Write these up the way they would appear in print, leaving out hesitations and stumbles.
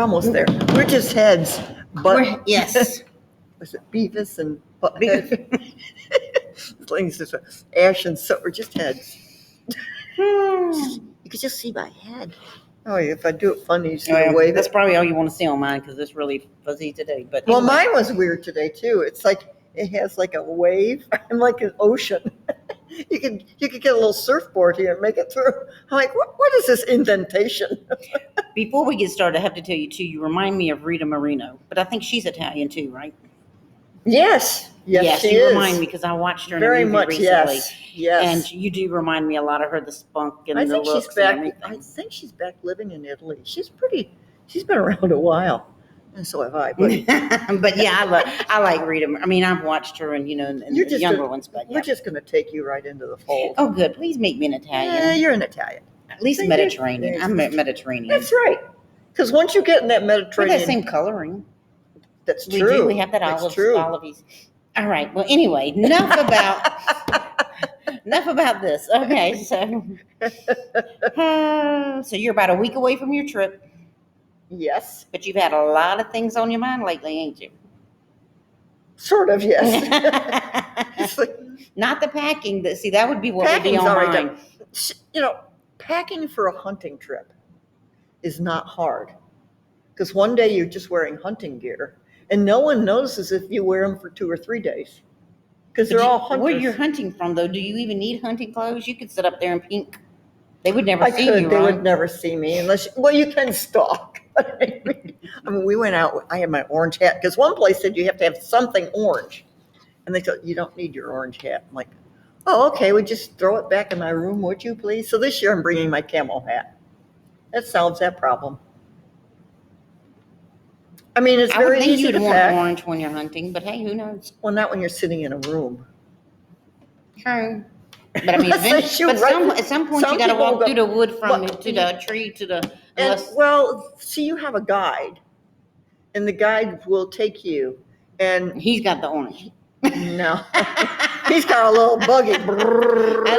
almost there. We're just heads. But yes. Was it Beavis and Butthead? Ash and Soot were just heads. You could just see my head. Oh, if I do it funny, you see the wave. That's probably all you want to see on mine because it's really fuzzy today. But well, mine was weird today too. It's like it has like a wave and like an ocean. You could get a little surfboard here and make it through. I'm like, what is this indentation? Before we get started, I have to tell you too. You remind me of Rita Moreno, but I think she's Italian too, right? Yes, she you is. remind me because I watched her in very a movie much. recently. Yes. And you do remind me a lot of her, the spunk and I the think looks she's back. and everything. I think she's back living in Italy. She's been around a while, and so have I. But, but yeah, I like Rita. I mean, I've watched her and the younger ones. But we're just going to take you right into the fold. Oh, good. Please make me an Italian. Yeah, you're an Italian. At least Mediterranean. I'm Mediterranean. That's right. Because once you get in that Mediterranean, we have that same coloring. That's true. We do. We have that olive. All right. Well, anyway, enough about this. Okay, so you're about a week away from your trip. Yes. But you've had a lot of things on your mind lately, ain't you? Sort of, yes. Not the packing. See, that would be what would be on mine. Packing for a hunting trip is not hard. Because one day you're just wearing hunting gear, and no one notices if you wear them for 2 or 3 days. Because they're all hunters. Where you're hunting from, though, do you even need hunting clothes? You could sit up there in pink. They would never see you, They right? would never see me unless, you can stalk. I mean, we went out, I had my orange hat, because one place said you have to have something orange. And they said, you don't need your orange hat. I'm like, oh, okay, we just throw it back in my room, would you please? So this year I'm bringing my camel hat. That solves that problem. I mean, it's very easy to pack. I would think you'd want orange when you're hunting, but hey, who knows? Well, not when you're sitting in a room. True. But I mean, at some point you got to walk through the wood to the tree to the. You have a guide, and the guide will take you, and he's got the orange. No, he's got a little buggy.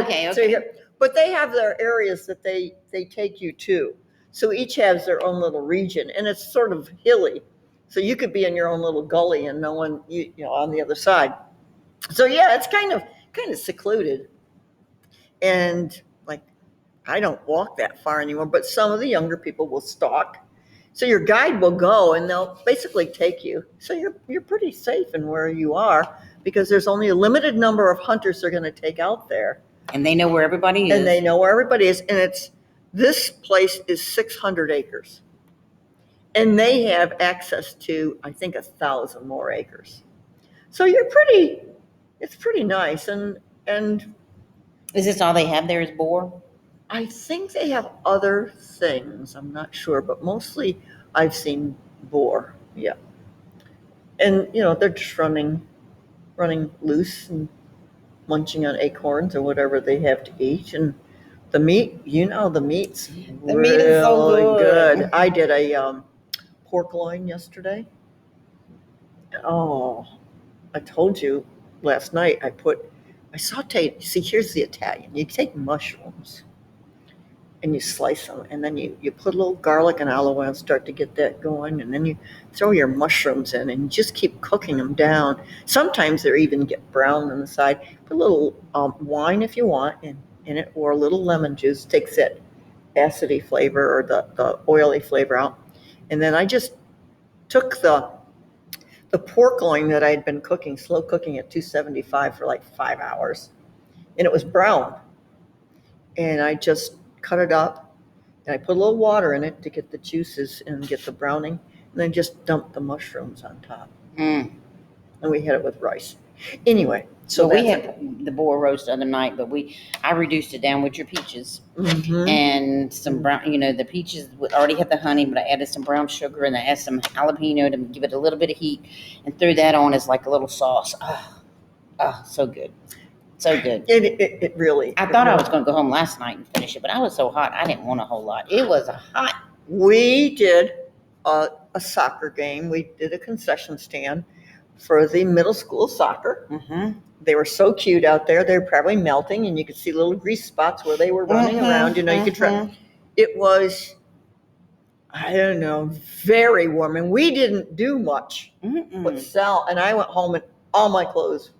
Okay. But they have their areas that they take you to. So each has their own little region, and it's sort of hilly. So you could be in your own little gully and no one, on the other side. So yeah, it's kind of secluded. And I don't walk that far anymore, but some of the younger people will stalk. So your guide will go and they'll basically take you. So you're pretty safe in where you are because there's only a limited number of hunters they're going to take out there. And they know where everybody is. And this place is 600 acres. And they have access to, I think, 1,000 more acres. So it's pretty nice. And is this all they have there is boar? I think they have other things. I'm not sure, but mostly I've seen boar. Yeah. And, they're just running loose and munching on acorns or whatever they have to eat. And the meat, the meat's meat is so good. I did a pork loin yesterday. Oh, I told you last night I sauteed. See, here's the Italian. You take mushrooms and you slice them, and then you put a little garlic and olive oil and start to get that going, and then you throw your mushrooms in and you just keep cooking them down. Sometimes they even get brown on the side. Put a little wine if you want in it, or a little lemon juice. Takes that acidy flavor or the oily flavor out. And then I just took the pork loin that I had been slow cooking at 275 for 5 hours, and it was brown. And I just cut it up, and I put a little water in it to get the juices and get the browning, and then just dumped the mushrooms on top. And we had it with rice. Anyway, so we had the boar roast the other night, but I reduced it down with your peaches and some brown. The peaches already had the honey, but I added some brown sugar and I added some jalapeno to give it a little bit of heat, and threw that on as a little sauce. Oh, so good. So good. It really. I thought I was going to go home last night and finish it, but I was so hot, I didn't want a whole lot. It was hot. We did a soccer game. We did a concession stand for the middle school soccer. Mm-hmm. They were so cute out there. They were probably melting, and you could see little grease spots where they were running around. You could try. It was I don't know, very warm. And we didn't do much but sell. And I went home and all my clothes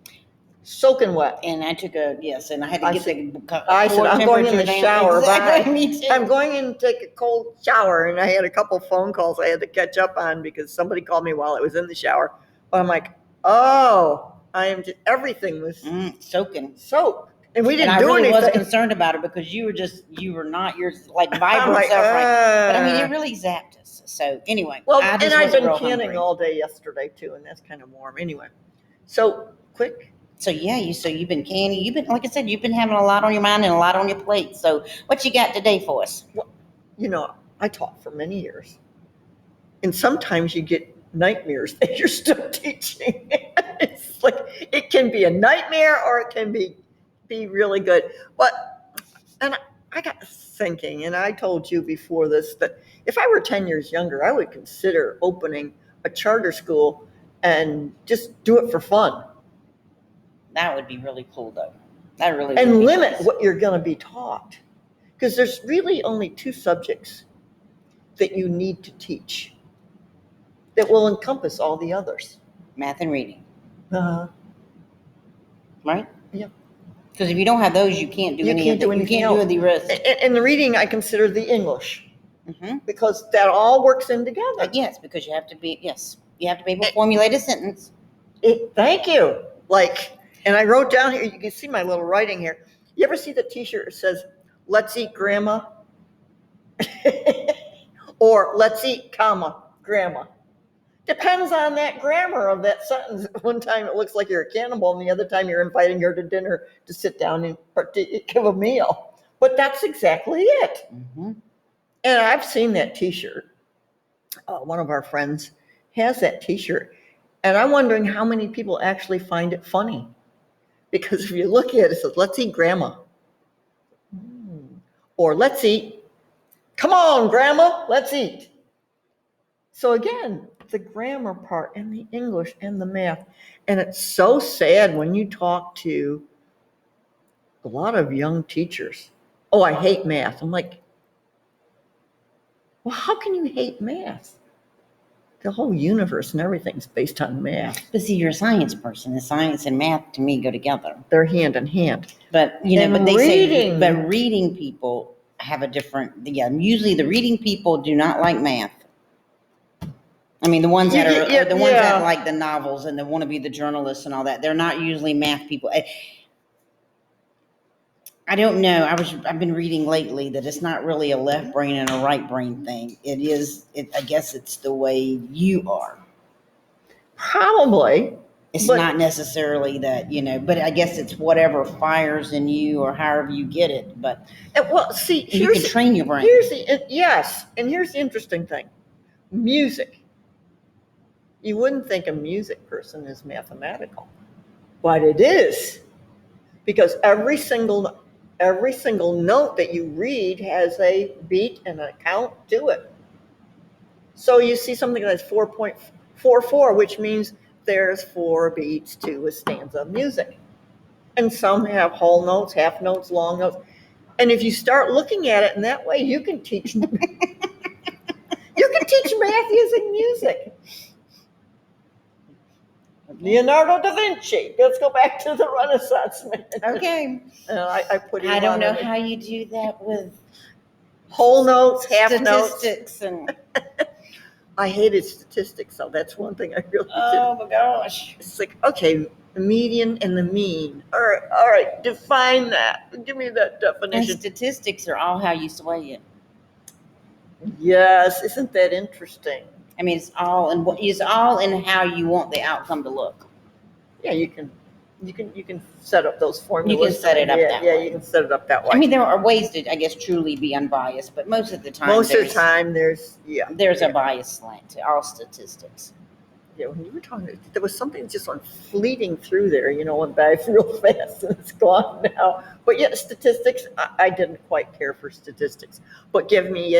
soaking wet. And I took and I had to I get said, the I said, I'm going in the down. shower. Exactly, Bye. me too. I'm going in to take a cold shower. And I had a couple phone calls I had to catch up on because somebody called me while I was in the shower. But I'm like, oh, everything was soaking. soaked. And we didn't and I do really anything. was concerned about it because you were not your like vibrant like, self, right? But I mean, it really zapped us. So anyway, well, I just and I've been real canning hungry. all day yesterday too, and that's kind of warm. Anyway, so quick. So yeah, you've been canning. You've been, like I said, you've been having a lot on your mind and a lot on your plate. So what you got today for us? Well, you know, I taught for many years, and sometimes you get nightmares that you're still teaching. It's like it can be a nightmare or it can be really good. And I got thinking, and I told you before this that if I were 10 years younger, I would consider opening a charter school and just do it for fun. That would be really cool, though. That really would and be limit nice. what you're going to be taught, because there's really only 2 subjects that you need to teach that will encompass all the others. Math and reading. Right? Yeah. Because if you don't have those, you can't do anything. You can't do the rest. And the reading, I consider the English, because that all works in together. Yes, because you have to be able to formulate a sentence. Thank you. And I wrote down here, you can see my little writing here. You ever see the t-shirt that says, "Let's eat grandma"? Or "Let's eat, comma, grandma"? Depends on that grammar of that sentence. One time it looks like you're a cannibal, and the other time you're inviting her to dinner to sit down and give a meal. But that's exactly it. And I've seen that t-shirt. One of our friends has that t-shirt. And I'm wondering how many people actually find it funny. Because if you look at it, it says, "Let's eat grandma." Or "Let's eat, come on, grandma, let's eat." So again, the grammar part and the English and the math. And it's so sad when you talk to a lot of young teachers. "Oh, I hate math." I'm like, well, how can you hate math? The whole universe and everything's based on math. But see, you're a science person, and science and math to me go together. They're hand in hand. But reading people have a different. Usually the reading people do not like math. I mean, the ones that that like the novels and they want to be the journalists and all that. They're not usually math people. I don't know. I've been reading lately that it's not really a left brain and a right brain thing. It is. I guess it's the way you are. Probably. It's not necessarily that, but I guess it's whatever fires in you or however you get it. But see, you can train your brain. And here's the interesting thing: music. You wouldn't think a music person is mathematical, but it is, because every single note that you read has a beat and a count to it. So you see something that's 4.44, which means there's 4 beats to a stanza of music. And some have whole notes, half notes, long notes. And if you start looking at it in that way, you can teach math using music. Leonardo da Vinci. Let's go back to the Renaissance man. Okay. I put him I don't know how you do that with whole notes, half statistics notes. I hated statistics, so that's one thing I really did. Oh my gosh. It's like, okay, the median and the mean. All right, define that. Give me that definition. And statistics are all how you sway it. Yes, isn't that interesting? I mean, it's all in how you want the outcome to look. Yeah, you can set up those formulas. You can set it up that way. Yeah, you can set it up that way. I mean, there are ways to, I guess, truly be unbiased, but most of the time there's a bias slant to all statistics. Yeah, when you were talking, there was something just on fleeting through there, went by real fast and it's gone now. But yeah, statistics, I didn't quite care for statistics. But give me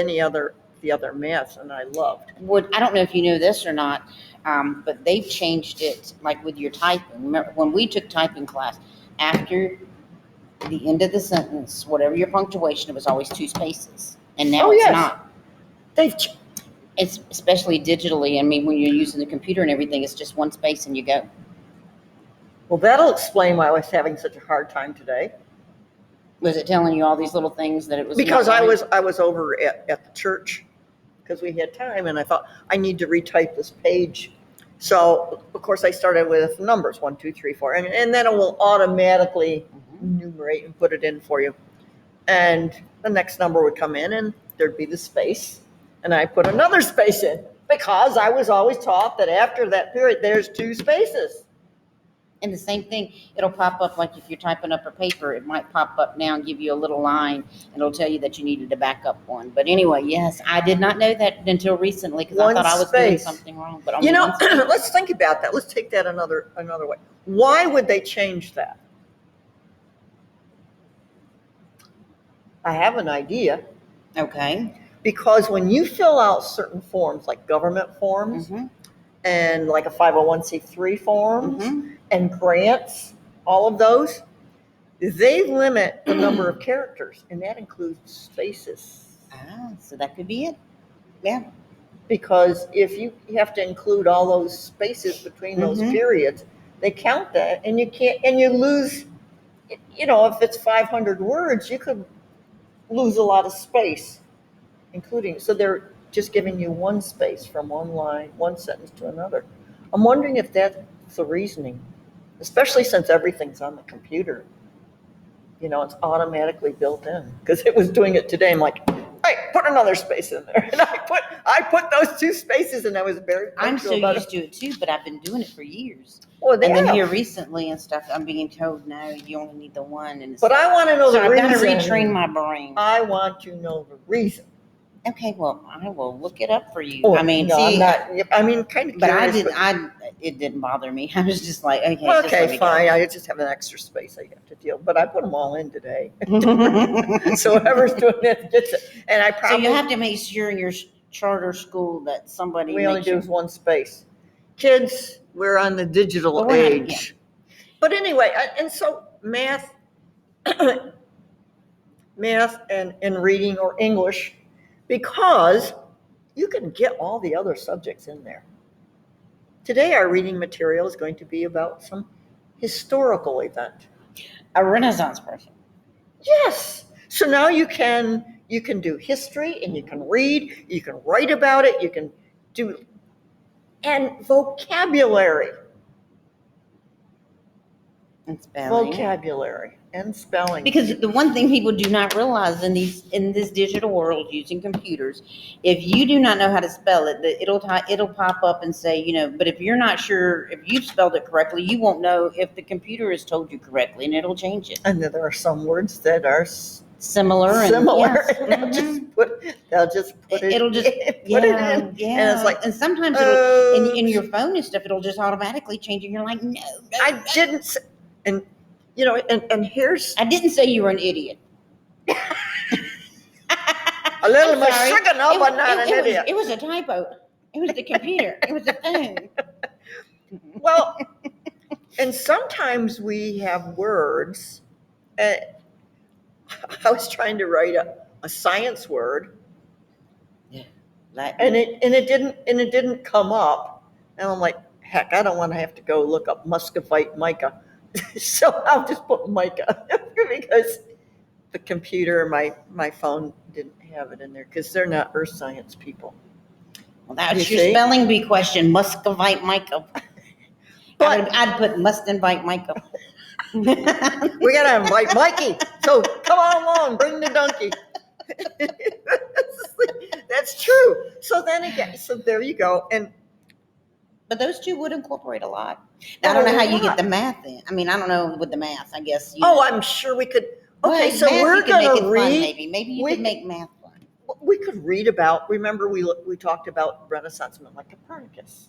the other maths, and I loved. I don't know if you know this or not, but they've changed it, like with your typing. Remember, when we took typing class, after the end of the sentence, whatever your punctuation, it was always 2 spaces. And now it's not. It's especially digitally. I mean, when you're using the computer and everything, it's just one space and you go. Well, that'll explain why I was having such a hard time today. Was it telling you all these little things that it was? Because I was over at the church because we had time, and I thought I need to retype this page. So of course I started with numbers 1, 2, 3, 4, and then it will automatically enumerate and put it in for you. And the next number would come in, and there'd be the space, and I put another space in because I was always taught that after that period there's 2 spaces. And the same thing, it'll pop up like if you're typing up a paper, it might pop up now and give you a little line, and it'll tell you that you needed to back up one. But anyway, yes, I did not know that until recently because I thought I was doing something wrong. But you know, let's think about that. Let's take that another way. Why would they change that? I have an idea. Okay. Because when you fill out certain forms, like government forms, and like a 501c3 forms and grants, all of those, they limit the number of characters, and that includes spaces. So that could be it. Yeah. Because if you have to include all those spaces between those periods, they count that, and you can't, and you lose, if it's 500 words, you could lose a lot of space, including, so they're just giving you one space from one line, one sentence to another. I'm wondering if that's the reasoning, especially since everything's on the computer. It's automatically built in, because it was doing it today. I'm like, hey, put another space in there. And I put those 2 spaces, and I was very I'm so used to it too, but I've been doing it for years. Well, and then here recently and stuff, I'm being told, no, you only need the one. And but I want to know the reason. I've got to retrain my brain. I want to know the reason. Okay, well, I will look it up for you. Oh, I mean, no, see, I'm not, kind of curious. But it didn't bother me. I was just like, okay. Okay, fine. I just have an extra space I have to deal, but I put them all in today. So whoever's doing it gets it. And I probably. So you have to make sure in your charter school that somebody. We only do 1 space. Kids, we're on the digital age. Yeah. But anyway, and so math and reading or English, because you can get all the other subjects in there. Today, our reading material is going to be about some historical event. A Renaissance person. Yes. So now you can do history, and you can read, you can write about it, you can do, and vocabulary. And spelling. Vocabulary and spelling. Because the one thing people do not realize in this digital world using computers, if you do not know how to spell it, it'll pop up and say, but if you're not sure if you've spelled it correctly, you won't know if the computer has told you correctly, and it'll change it. And there are some words that are similar. Yes. They'll just put it. It'll just put it in. Yeah. And it's like, and sometimes it'll in your phone and stuff, it'll just automatically change, and you're like, no. I didn't. And and here's. I didn't say you were an idiot. A little Michigan, but not an idiot. It was a typo. It was the computer. It was the phone. Well, and sometimes we have words. I was trying to write a science word. Yeah. And it didn't come up. And I'm like, heck, I don't want to have to go look up muscovite mica. So I'll just put mica because the computer, my phone didn't have it in there, because they're not earth science people. Well, that's your spelling bee question, muscovite mica. But I'd put must invite Michael. We gotta invite Mikey. So come on along, bring the donkey. That's true. So then again, so there you go. But those 2 would incorporate a lot. Now, I don't know how you get the math in. I mean, I don't know with the math, I guess. I'm sure we could. Okay, so we're going to read. Maybe you could make math fun. We could read about, remember we talked about Renaissance men like Copernicus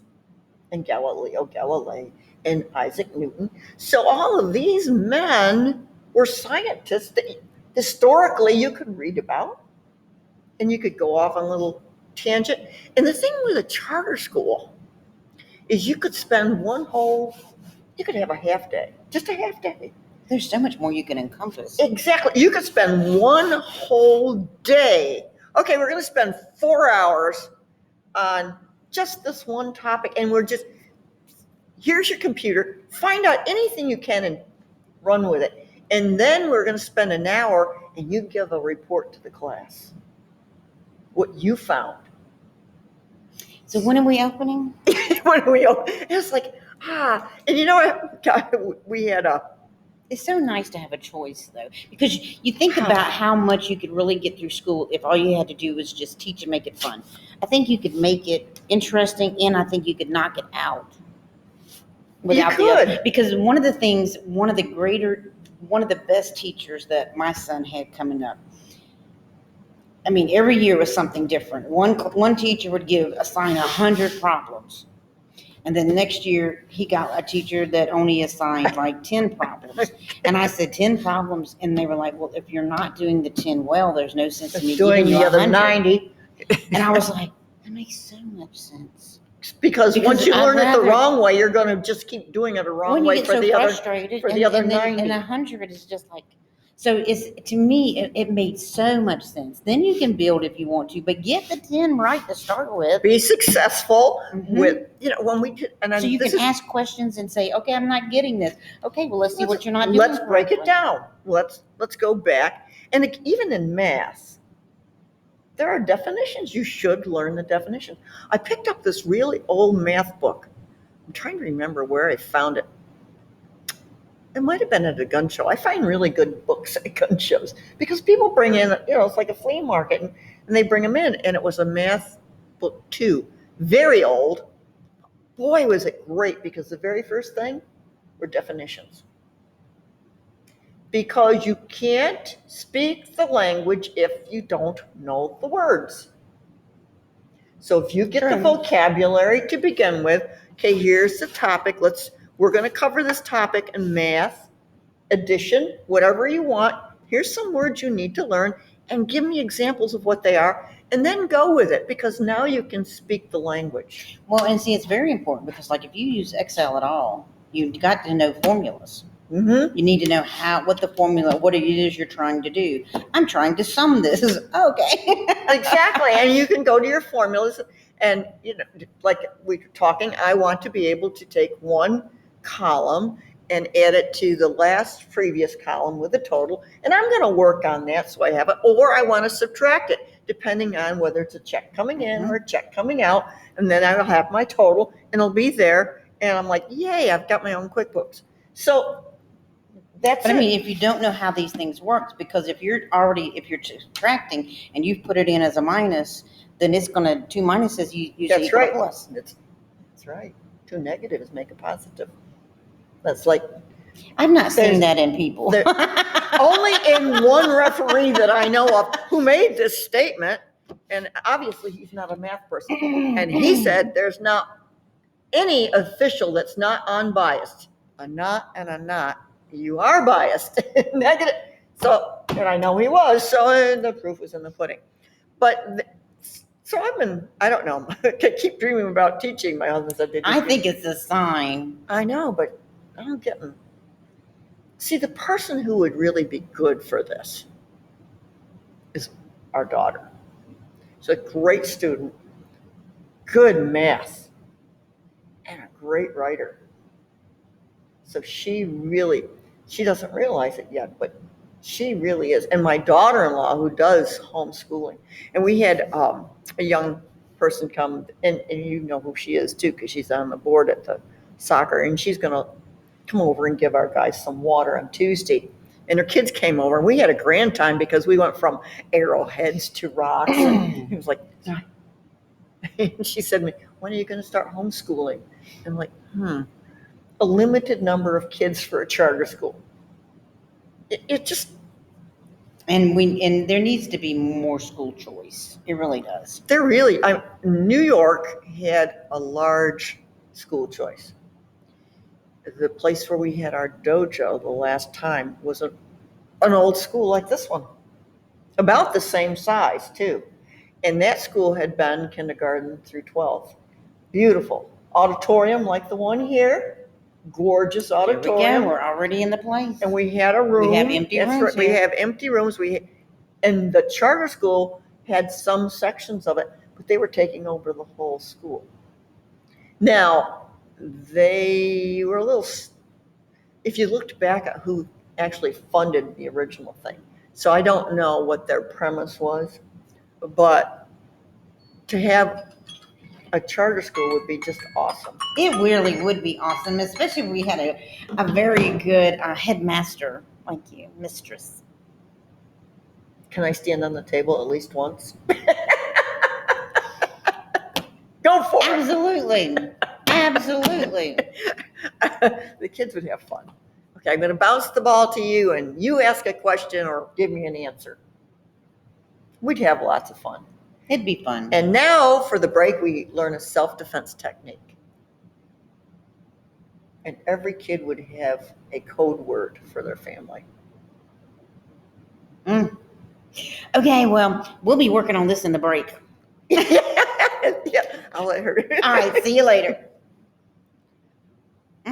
and Galileo Galilei and Isaac Newton. So all of these men were scientists that historically you could read about, and you could go off on a little tangent. And the thing with a charter school is you could spend you could have a half day, just a half day. There's so much more you can encompass. Exactly. You could spend one whole day. Okay, we're going to spend 4 hours on just this one topic, and we're just, here's your computer, find out anything you can and run with it. And then we're going to spend an hour and you give a report to the class, what you found. So when are we opening? It's like, and you know what? We had It's so nice to have a choice, though, because you think about how much you could really get through school if all you had to do was just teach and make it fun. I think you could make it interesting, and I think you could knock it out without the other. Because one of the best teachers that my son had coming up, I mean, every year was something different. One teacher would assign 100 problems. And then the next year, he got a teacher that only assigned like 10 problems. And I said, 10 problems? And they were like, well, if you're not doing the 10 well, there's no sense in me doing giving you the other 100. 90. And I was like, that makes so much sense. Because once you learn it the wrong way, you're going to just keep doing it the wrong way for the other 90. And 100 is just like, so to me, it made so much sense. Then you can build if you want to, but get the 10 right to start with. Be successful with, when we did. And so you can ask questions and say, okay, I'm not getting this. Okay, well, let's see what you're not doing. Let's break it down. Let's go back. And even in math, there are definitions. You should learn the definition. I picked up this really old math book. I'm trying to remember where I found it. It might have been at a gun show. I find really good books at gun shows because people bring in, it's like a flea market, and they bring them in. And it was a math book too, very old. Boy, was it great, because the very first thing were definitions. Because you can't speak the language if you don't know the words. So if you get the vocabulary to begin with, okay, here's the topic. We're going to cover this topic in math, addition, whatever you want. Here's some words you need to learn, and give me examples of what they are, and then go with it, because now you can speak the language. Well, and see, it's very important, because like if you use Excel at all, you've got to know formulas. Mm-hmm. You need to know what it is you're trying to do. I'm trying to sum this. Okay. Exactly. And you can go to your formulas, and, like we were talking, I want to be able to take one column and add it to the previous column with a total. And I'm going to work on that so I have it. Or I want to subtract it, depending on whether it's a check coming in or a check coming out. And then I will have my total, and it'll be there. And I'm like, yay, I've got my own QuickBooks. So that's But I mean, if you don't know how these things work, because if you're subtracting and you've put it in as a minus, then it's going to, 2 minuses, you That's equal right. a plus. That's right. 2 negatives make a positive. That's like, I've not seen that in people. only in one referee that I know of who made this statement, and obviously he's not a math person, and he said there's not any official that's not unbiased. A not and a not. You are biased. Negative. So, and I know he was, so the proof was in the pudding. But so I don't know. I keep dreaming about teaching. My husband said, I think it's a sign. I know, but I don't get them. See, the person who would really be good for this is our daughter. She's a great student, good math, and a great writer. So she doesn't realize it yet, but she really is. And my daughter-in-law, who does homeschooling, and we had a young person come, and you know who she is too, because she's on the board at the soccer, and she's going to come over and give our guys some water on Tuesday. And her kids came over, and we had a grand time, because we went from arrowheads to rocks. And he was like, and she said to me, when are you going to start homeschooling? I'm like, a limited number of kids for a charter school. It just. And there needs to be more school choice. It really does. New York had a large school choice. The place where we had our dojo the last time was an old school like this one, about the same size too. And that school had been kindergarten through 12. Beautiful auditorium like the one here. Gorgeous auditorium. Here we go. We're already in the place. And we had a room. We have empty rooms. We have empty rooms. And the charter school had some sections of it, but they were taking over the whole school. Now, they were a little, if you looked back at who actually funded the original thing, so I don't know what their premise was, but to have a charter school would be just awesome. It really would be awesome, especially if we had a very good headmaster like you, mistress. Can I stand on the table at least once? Go for it. Absolutely. Absolutely. The kids would have fun. Okay, I'm going to bounce the ball to you, and you ask a question or give me an answer. We'd have lots of fun. It'd be fun. And now for the break, we learn a self-defense technique. And every kid would have a code word for their family. Okay, well, we'll be working on this in the break. Yeah, I'll let her. All right, see you later.